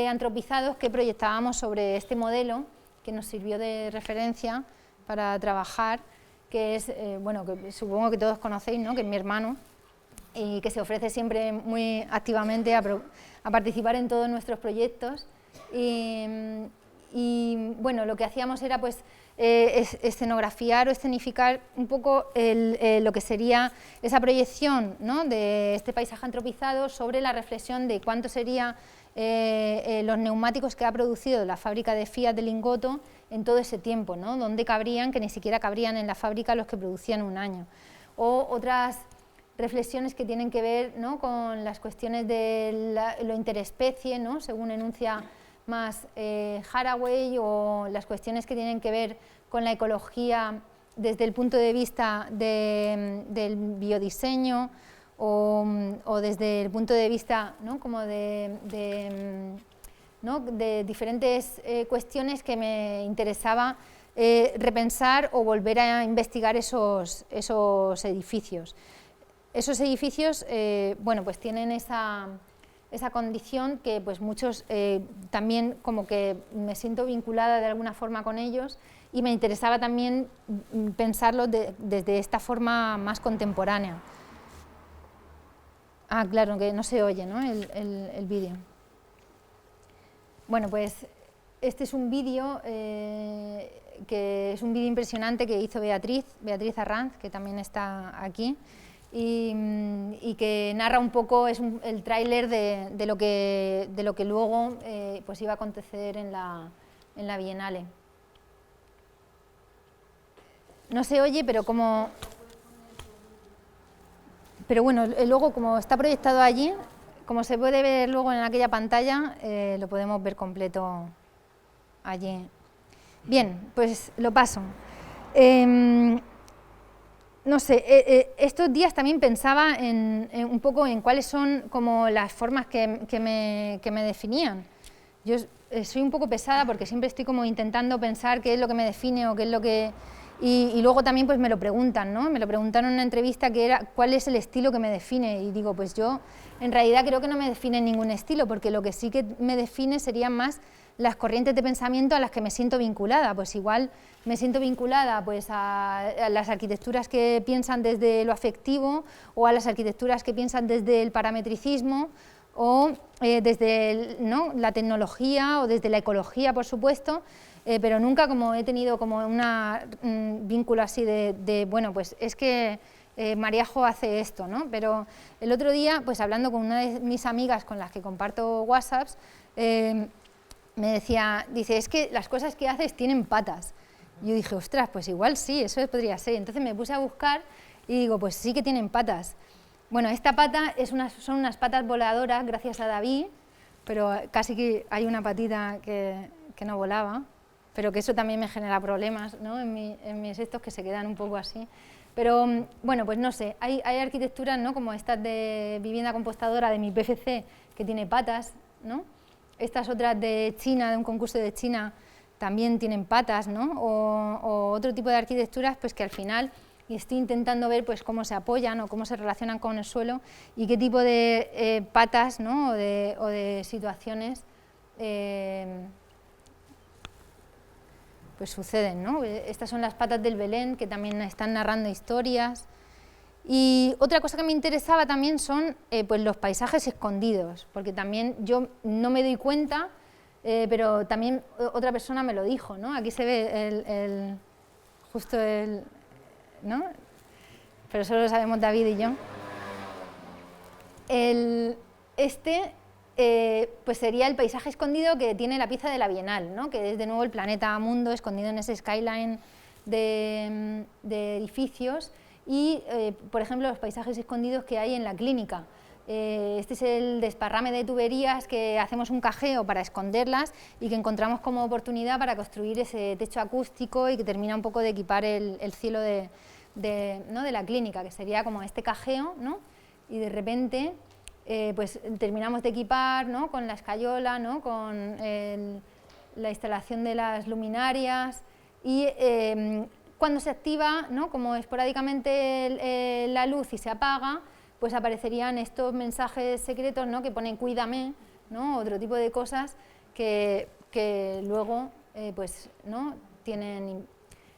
antropizados que proyectábamos sobre este modelo que nos sirvió de referencia para trabajar, que es, bueno, que supongo que todos conocéis, ¿no? Que es mi hermano, y que se ofrece siempre muy activamente a participar en todos nuestros proyectos. Y bueno, lo que hacíamos era pues escenografiar o escenificar un poco lo que sería esa proyección, ¿no? De este paisaje antropizado sobre la reflexión de cuánto sería los neumáticos que ha producido la fábrica de Fiat de Lingotto en todo ese tiempo, ¿no? Donde cabrían, que ni siquiera cabrían en la fábrica los que producían un año. O otras reflexiones que tienen que ver, ¿no? Con las cuestiones de lo interespecie, ¿no? Según enuncia más Haraway, o las cuestiones que tienen que ver con la ecología desde el punto de vista del biodiseño, o desde el punto de vista, ¿no? Como ¿no? de diferentes cuestiones que me interesaba repensar o volver a investigar esos edificios. Esos edificios, bueno, pues tienen esa condición que pues muchos también como que me siento vinculada de alguna forma con ellos, y me interesaba también pensarlos desde esta forma más contemporánea. Ah, claro, que no se oye, ¿no? el vídeo. Bueno, pues este es un vídeo que es un vídeo impresionante que hizo Beatriz Arranz, que también está aquí, y que narra un poco, es el tráiler de lo que luego pues iba a acontecer en la Bienale. No se oye, pero bueno, luego como está proyectado allí, como se puede ver luego en aquella pantalla, lo podemos ver completo allí. Bien, pues lo paso. No sé, estos días también pensaba un poco en cuáles son como las formas que me definían. Yo soy un poco pesada porque siempre estoy como intentando pensar qué es lo que me define o qué es lo que... Y luego también pues me lo preguntan, ¿no? Me lo preguntaron en una entrevista que era cuál es el estilo que me define, y digo, pues yo en realidad creo que no me define ningún estilo, porque lo que sí que me define serían más las corrientes de pensamiento a las que me siento vinculada. Pues igual me siento vinculada pues a las arquitecturas que piensan desde lo afectivo, o a las arquitecturas que piensan desde el parametricismo, o desde ¿no? la tecnología, o desde la ecología, por supuesto, pero nunca como he tenido como un vínculo así de bueno, pues es que Mariajo hace esto, ¿no? Pero el otro día, pues hablando con una de mis amigas con las que comparto WhatsApps, me decía, dice, es que las cosas que haces tienen patas. Y yo dije, ostras, pues igual sí, eso podría ser. Entonces me puse a buscar y digo, pues sí que tienen patas. Bueno, esta pata son unas patas voladoras gracias a David, pero casi que hay una patita que no volaba, pero que eso también me genera problemas, ¿no? en mis estos que se quedan un poco así. Pero bueno, pues no sé, hay arquitecturas, ¿no? Como estas de vivienda compostadora de mi PFC que tiene patas, ¿no? Estas otras de China, de un concurso de China, también tienen patas, ¿no? O otro tipo de arquitecturas pues que al final estoy intentando ver pues cómo se apoyan o cómo se relacionan con el suelo y qué tipo de patas, ¿no? o de situaciones pues suceden, ¿no? Estas son las patas del Belén, que también están narrando historias. Y otra cosa que me interesaba también son pues los paisajes escondidos, porque también yo no me doy cuenta, pero también otra persona me lo dijo, ¿no? Aquí se ve justo el, ¿no? Pero solo lo sabemos David y yo. Pues sería el paisaje escondido que tiene la pieza de la Bienal, ¿no? Que es de nuevo el planeta mundo escondido en ese skyline de edificios y, por ejemplo, los paisajes escondidos que hay en la clínica. Este es el desparrame de tuberías que hacemos un cajeo para esconderlas y que encontramos como oportunidad para construir ese techo acústico y que termina un poco de equipar el cielo ¿no? de la clínica, que sería como este cajeo, ¿no? Y de repente pues terminamos de equipar, ¿no? Con la escayola, ¿no? Con la instalación de las luminarias y cuando se activa, ¿no? Como esporádicamente la luz y se apaga, pues aparecerían estos mensajes secretos, ¿no? Que ponen cuídame, ¿no? Otro tipo de cosas que luego pues, ¿no? tienen.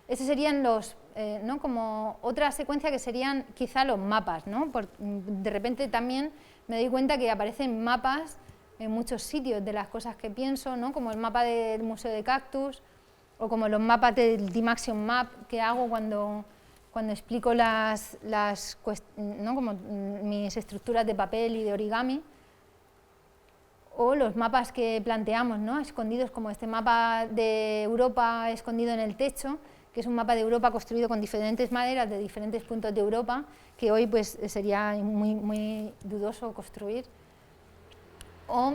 Esos serían los, ¿no? Como otra secuencia que serían quizá los mapas, ¿no? De repente también me doy cuenta que aparecen mapas en muchos sitios de las cosas que pienso, ¿no? Como el mapa del Museo de Cactus o como los mapas del Dimaxion Map que hago cuando explico ¿no? como mis estructuras de papel y de origami, o los mapas que planteamos, ¿no? Escondidos, como este mapa de Europa escondido en el techo, que es un mapa de Europa construido con diferentes maderas de diferentes puntos de Europa, que hoy pues, sería muy dudoso construir. O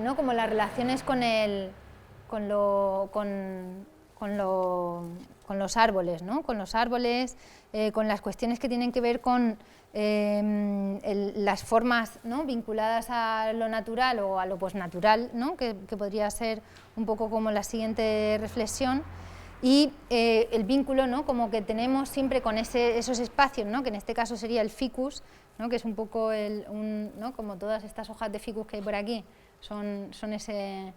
¿no? como las relaciones con los árboles, ¿no? Con los árboles, con las cuestiones que tienen que ver con las formas, ¿no? vinculadas a lo natural o a lo posnatural, ¿no? que podría ser un poco como la siguiente reflexión. Y el vínculo, ¿no? como que tenemos siempre con esos espacios, ¿no? que en este caso sería el ficus, ¿no? que es un poco ¿no? como todas estas hojas de ficus que hay por aquí, son ese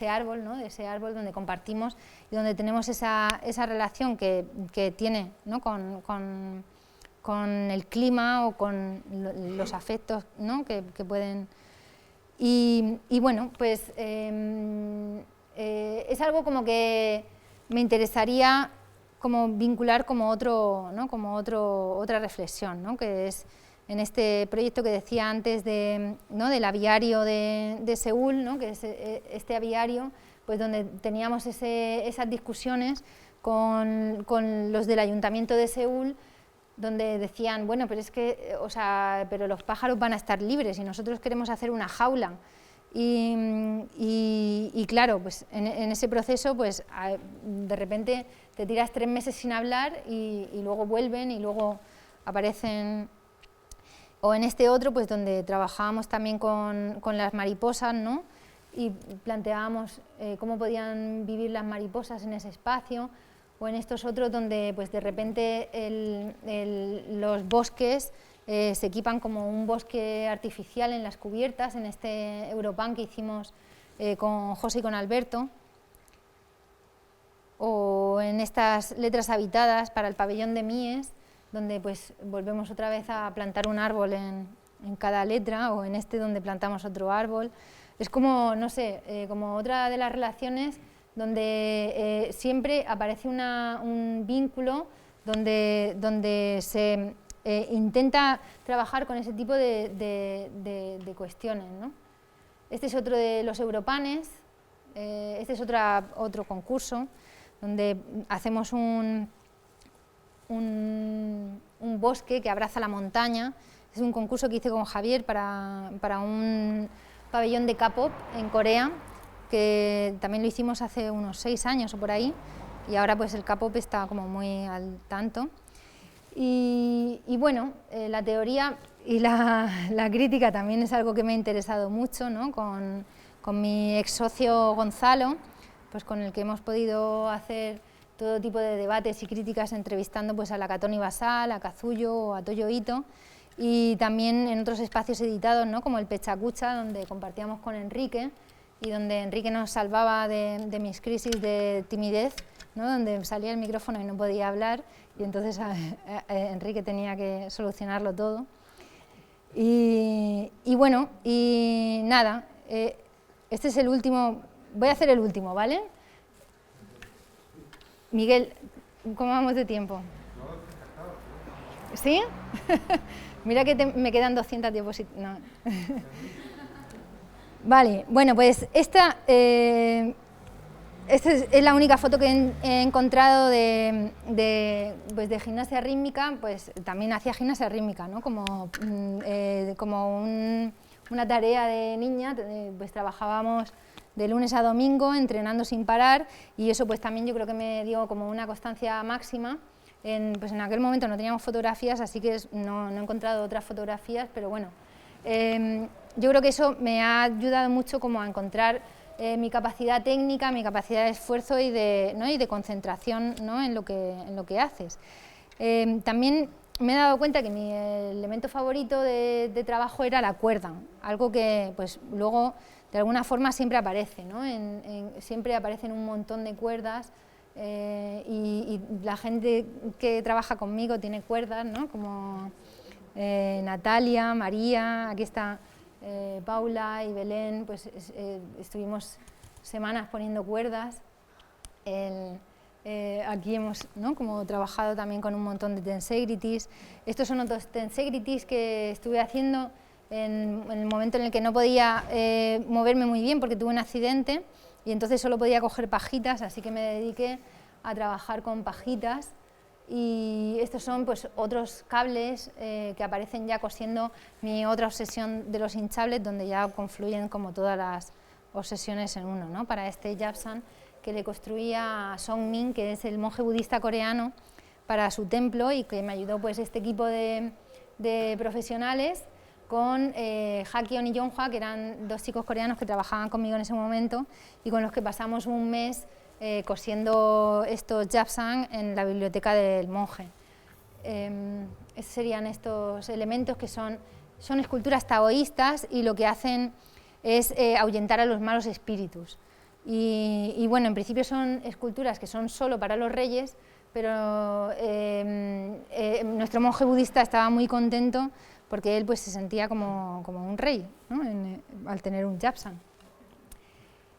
árbol, ¿no? ese árbol donde compartimos y donde tenemos esa relación que tiene, ¿no? con el clima o con los afectos, ¿no? que pueden. Y bueno, pues es algo como que me interesaría como vincular como ¿no? como otra reflexión, ¿no? que es en este proyecto que decía antes ¿no? del aviario de Seúl, ¿no? que es este aviario pues donde teníamos esas discusiones con los del Ayuntamiento de Seúl, donde decían, bueno, pero es que, o sea, pero los pájaros van a estar libres y nosotros queremos hacer una jaula. Y claro, pues en ese proceso, pues de repente te tiras 3 meses sin hablar y luego vuelven y luego aparecen. O en este otro, pues donde trabajábamos también con las mariposas, ¿no? Y planteábamos cómo podían vivir las mariposas en ese espacio. O en estos otros donde pues de repente los bosques se equipan como un bosque artificial en las cubiertas, en este Europan que hicimos con José y con Alberto, o en estas letras habitadas para el pabellón de Mies, donde pues volvemos otra vez a plantar un árbol en cada letra, o en este donde plantamos otro árbol. Es como, no sé, como otra de las relaciones donde siempre aparece un vínculo donde intenta trabajar con ese tipo de cuestiones, ¿no? Este es otro de los Europanes, este es otro concurso donde hacemos un bosque que abraza la montaña. Es un concurso que hice con Javier para un pabellón de K-pop en Corea, que también lo hicimos hace unos 6 años o por ahí, y ahora pues el K-pop está como muy al tanto. Y bueno, la teoría y la crítica también es algo que me ha interesado mucho, ¿no? Con mi ex socio Gonzalo, pues con el que hemos podido hacer todo tipo de debates y críticas entrevistando pues a Nakatomi Basal, a Kazuyo o a Toyo Ito, y también en otros espacios editados, ¿no? Como el Pechacucha, donde compartíamos con Enrique y donde Enrique nos salvaba de mis crisis de timidez, ¿no? Donde salía el micrófono y no podía hablar y entonces Enrique tenía que solucionarlo todo. Y bueno, y nada, este es el último, voy a hacer el último, ¿vale? Miguel, ¿cómo vamos de tiempo? ¿Sí? Mira que me quedan 200 diapositivas. No. Vale, bueno, pues esta es la única foto que he encontrado pues de gimnasia rítmica, pues también hacía gimnasia rítmica, ¿no? Como una tarea de niña, pues trabajábamos de lunes a domingo entrenando sin parar y eso pues también yo creo que me dio como una constancia máxima. Pues en aquel momento no teníamos fotografías, así que no he encontrado otras fotografías, pero bueno, yo creo que eso me ha ayudado mucho como a encontrar mi capacidad técnica, mi capacidad de esfuerzo y de concentración, ¿no? en lo que haces. También me he dado cuenta que mi elemento favorito de trabajo era la cuerda, algo que pues luego de alguna forma siempre aparece, ¿no? Siempre aparecen un montón de cuerdas y la gente que trabaja conmigo tiene cuerdas, ¿no? Como Natalia, María, aquí está Paula y Belén, pues estuvimos semanas poniendo cuerdas. Aquí hemos, ¿no? como trabajado también con un montón de tensegrities. Estos son otros tensegrities que estuve haciendo en el momento en el que no podía moverme muy bien porque tuve un accidente y entonces solo podía coger pajitas, así que me dediqué a trabajar con pajitas. Y estos son pues otros cables que aparecen ya cosiendo mi otra obsesión de los hinchables, donde ya confluyen como todas las obsesiones en uno, ¿no? Para este Japsan que le construía a Songmin, que es el monje budista coreano, para su templo y que me ayudó pues este equipo de profesionales con Hakyeon y Yonghwa, que eran 2 chicos coreanos que trabajaban conmigo en ese momento y con los que pasamos un mes cosiendo estos Japsan en la biblioteca del monje. Esos serían estos elementos que son esculturas taoístas y lo que hacen es ahuyentar a los malos espíritus. Y bueno, en principio son esculturas que son solo para los reyes, pero nuestro monje budista estaba muy contento porque él pues se sentía como un rey, ¿no? Al tener un Japsan.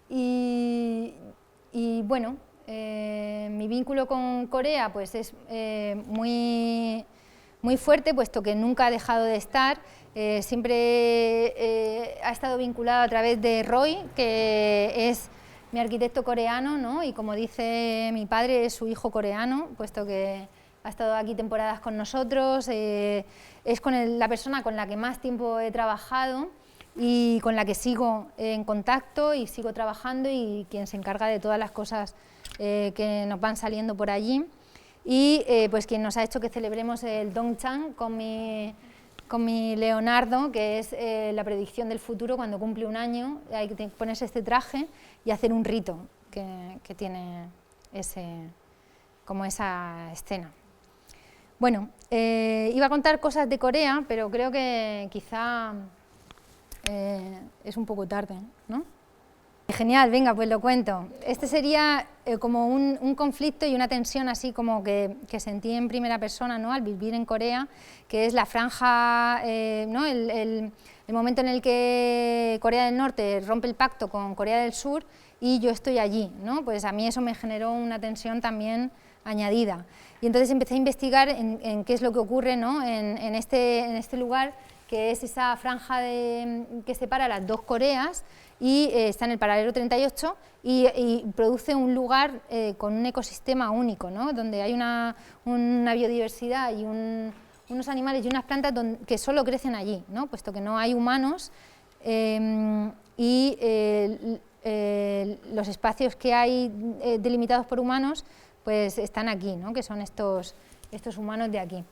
Y bueno, mi vínculo con Corea pues es muy fuerte, puesto que nunca ha dejado de estar, siempre ha estado vinculado a través de Roy, que es mi arquitecto coreano, ¿no? Y como dice mi padre, es su hijo coreano, puesto que ha estado aquí temporadas con nosotros, es la persona con la que más tiempo he trabajado y con la que sigo en contacto y sigo trabajando y quien se encarga de todas las cosas que nos van saliendo por allí y pues quien nos ha hecho que celebremos el Dongchan con mi Leonardo, que es la predicción del futuro. Cuando cumple un año hay que ponerse este traje y hacer un rito que tiene como esa escena. Bueno, iba a contar cosas de Corea, pero creo que quizá es un poco tarde, ¿no? Genial, venga, pues lo cuento. Este sería como un conflicto y una tensión así como que sentí en primera persona, ¿no? Al vivir en Corea, que es la franja, ¿no? el momento en el que Corea del Norte rompe el pacto con Corea del Sur y yo estoy allí, ¿no? Pues a mí eso me generó una tensión también añadida. Y entonces empecé a investigar en qué es lo que ocurre, ¿no? en este lugar, que es esa franja que separa las dos Coreas, y está en el paralelo 38 y produce un lugar con un ecosistema único, ¿no? Donde hay una biodiversidad y unos animales y unas plantas que solo crecen allí, ¿no? Puesto que no hay humanos, y los espacios que hay delimitados por humanos pues están aquí, ¿no? Que son estos humanos de aquí.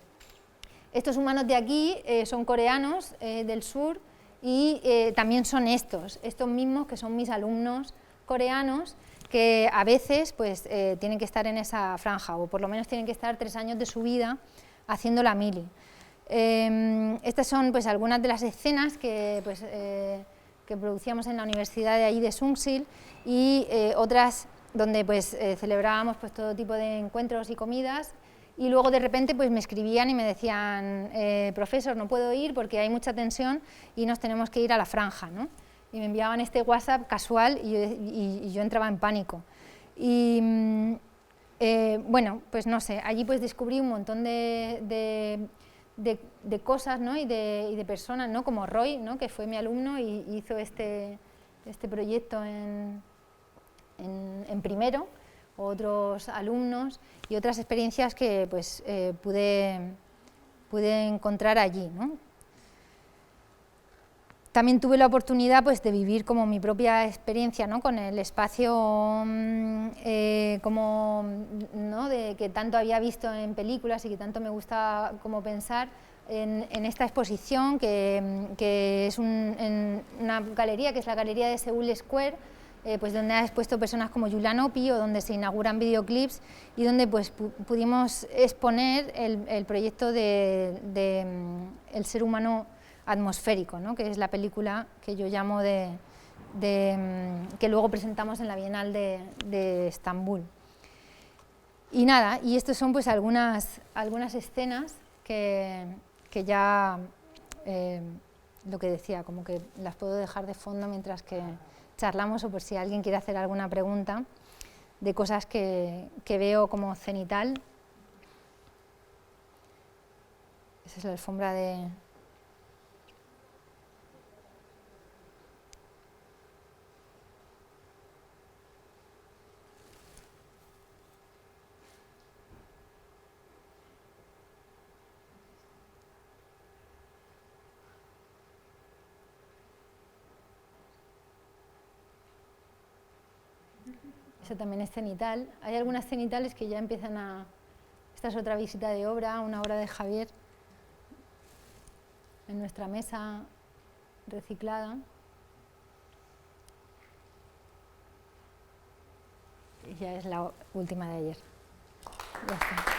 Estos humanos de aquí son coreanos del sur, y también son estos mismos que son mis alumnos coreanos, que a veces pues, tienen que estar en esa franja, o por lo menos tienen que estar 3 años de su vida haciendo la mili. Estas son pues, algunas de las escenas que producíamos en la universidad de allí de Sungsil, y otras donde pues, celebrábamos pues, todo tipo de encuentros y comidas. Y luego de repente pues me escribían y me decían, profesor, no puedo ir porque hay mucha tensión y nos tenemos que ir a la franja, ¿no? Y me enviaban este WhatsApp casual y yo entraba en pánico. Y bueno, pues no sé, allí pues descubrí un montón de cosas, ¿no? y de personas, ¿no? Como Roy, ¿no? Que fue mi alumno y hizo este proyecto en primero, otros alumnos y otras experiencias que pues, pude encontrar allí, ¿no? También tuve la oportunidad pues, de vivir como mi propia experiencia, ¿no? Con el espacio como, ¿no? que tanto había visto en películas y que tanto me gusta como pensar en esta exposición, que es una galería, que es la galería de Seúl Square, pues donde ha expuesto personas como Julian Opi, o donde se inauguran videoclips, y donde pues, pudimos exponer el proyecto de El ser humano atmosférico, ¿no? Que es la película que yo llamo que luego presentamos en la Bienal de Estambul. Y nada, y estos son pues, algunas escenas que ya, lo que decía, como que las puedo dejar de fondo mientras que charlamos, o por si alguien quiere hacer alguna pregunta de cosas que veo como cenital. Esa es la alfombra de... Eso también es cenital. Hay algunas cenitales que ya empiezan a... Esta es otra visita de obra, una obra de Javier, en nuestra mesa reciclada. Y ya es la última de ayer. Ya está.